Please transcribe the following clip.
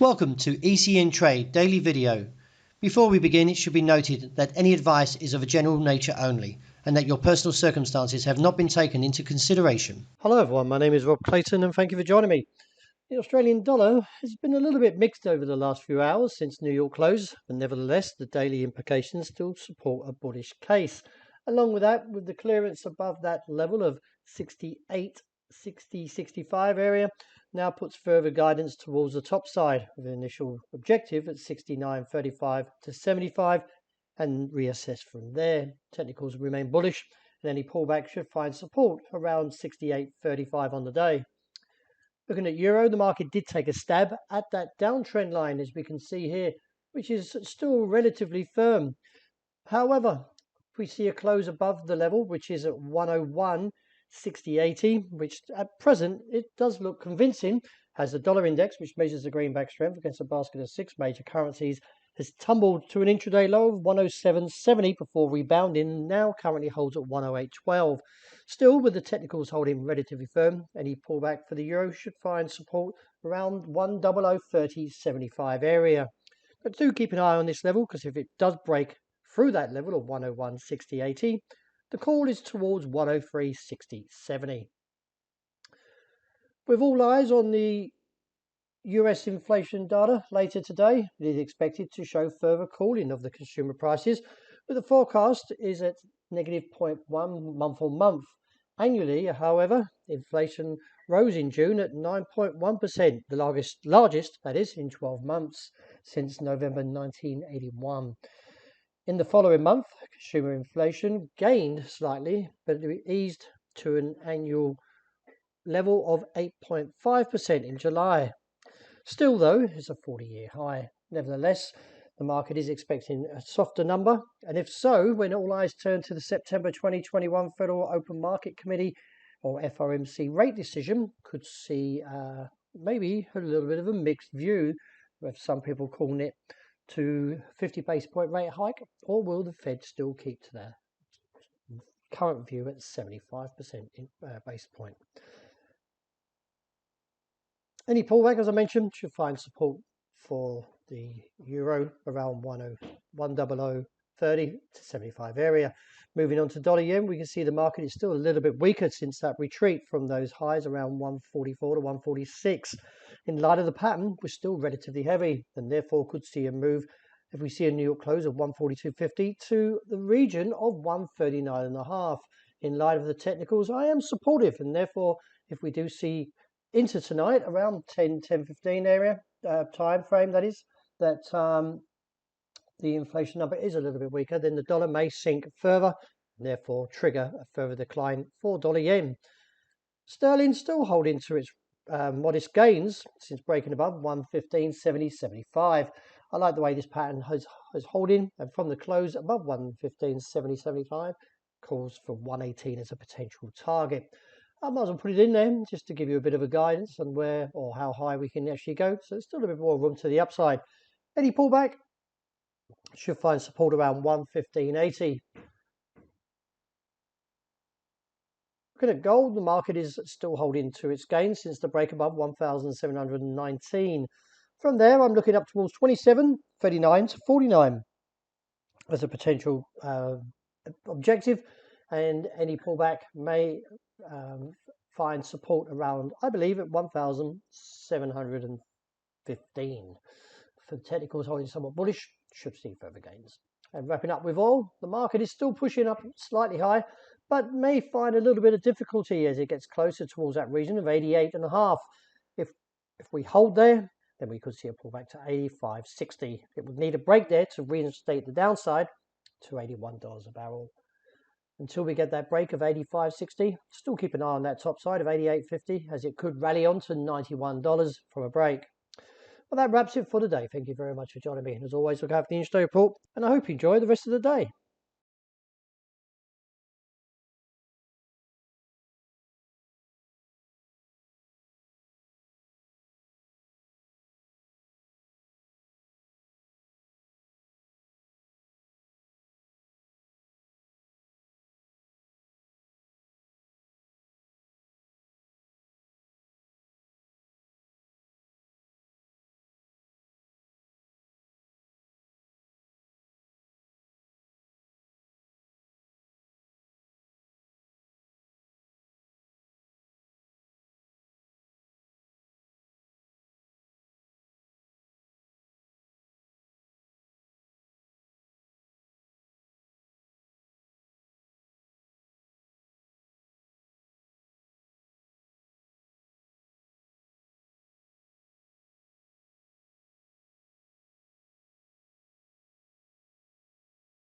Welcome to ECNTRADE Daily Video. Before we begin, it should be noted that any advice is of a general nature only and that your personal circumstances have not been taken into consideration. Hello everyone, my name is Rob Clayton and thank you for joining me. The Australian dollar has been a little bit mixed over the last few hours since New York close, but nevertheless the daily implications still support a bullish case. Along with that, with the clearance above that level of 68, 60, 65 area, now puts further guidance towards the top side with an initial objective at 69.35 to 75 and reassess from there. Technicals remain bullish and any pullback should find support around 68.35 on the day. Looking at euro, the market did take a stab at that downtrend line, as we can see here, which is still relatively firm. However, if we see a close above the level, which is at 101.6080, which at present it does look convincing, as the dollar index, which measures the greenback strength against a basket of 6 major currencies, has tumbled to an intraday low of 107.70 before rebounding, now currently holds at 108.12. Still, with the technicals holding relatively firm, any pullback for the euro should find support around 100.3075 area. But do keep an eye on this level, because if it does break through that level of 101.6080, the call is towards 103.6070. With all eyes on the US inflation data later today, it is expected to show further cooling of the consumer prices, but the forecast is at negative 0.1 month on month. Annually, however, inflation rose in June at 9.1%, the largest that is in 12 months since November 1981. In the following month, consumer inflation gained slightly, but it eased to an annual level of 8.5% in July. Still, though, it's a 40-year high. Nevertheless, the market is expecting a softer number, and if so, when all eyes turn to the September 2021 Federal Open Market Committee or FOMC rate decision, could see maybe a little bit of a mixed view, with some people calling it to 50 base point rate hike, or will the Fed still keep to their current view at 75% base point? Any pullback, as I mentioned, should find support for the euro around 100.30 to 75 area. Moving on to dollar yen, we can see the market is still a little bit weaker since that retreat from those highs around 144 to 146. In light of the pattern, we're still relatively heavy and therefore could see a move if we see a New York close of 142.50 to the region of 139.5. In light of the technicals, I am supportive, and therefore if we do see into tonight around 10:15 area time frame, that is, that the inflation number is a little bit weaker, then the dollar may sink further and therefore trigger a further decline for dollar yen. Sterling still holding to its modest gains since breaking above 115.70.75. I like the way this pattern is holding, and from the close above 115.70.75 calls for 118 as a potential target. I might as well put it in there just to give you a bit of a guidance on where or how high we can actually go. So there's still a bit more room to the upside. Any pullback should find support around 115.80. Looking at gold, the market is still holding to its gains since the break above 1,719. From there, I'm looking up towards 27.39 to 49 as a potential objective, and any pullback may find support around, I believe, at 1,715. For technicals holding somewhat bullish, should see further gains. And wrapping up with oil, the market is still pushing up slightly high, but may find a little bit of difficulty as it gets closer towards that region of 88.5. If we hold there, then we could see a pullback to 85.60. It would need a break there to reinstate the downside to $81 a barrel. Until we get that break of 85.60, still keep an eye on that top side of 88.50, as it could rally on to $91 from a break. Well, that wraps it for today. Thank you very much for joining me. And as always, look out for the intraday report, and I hope you enjoy the rest of the day.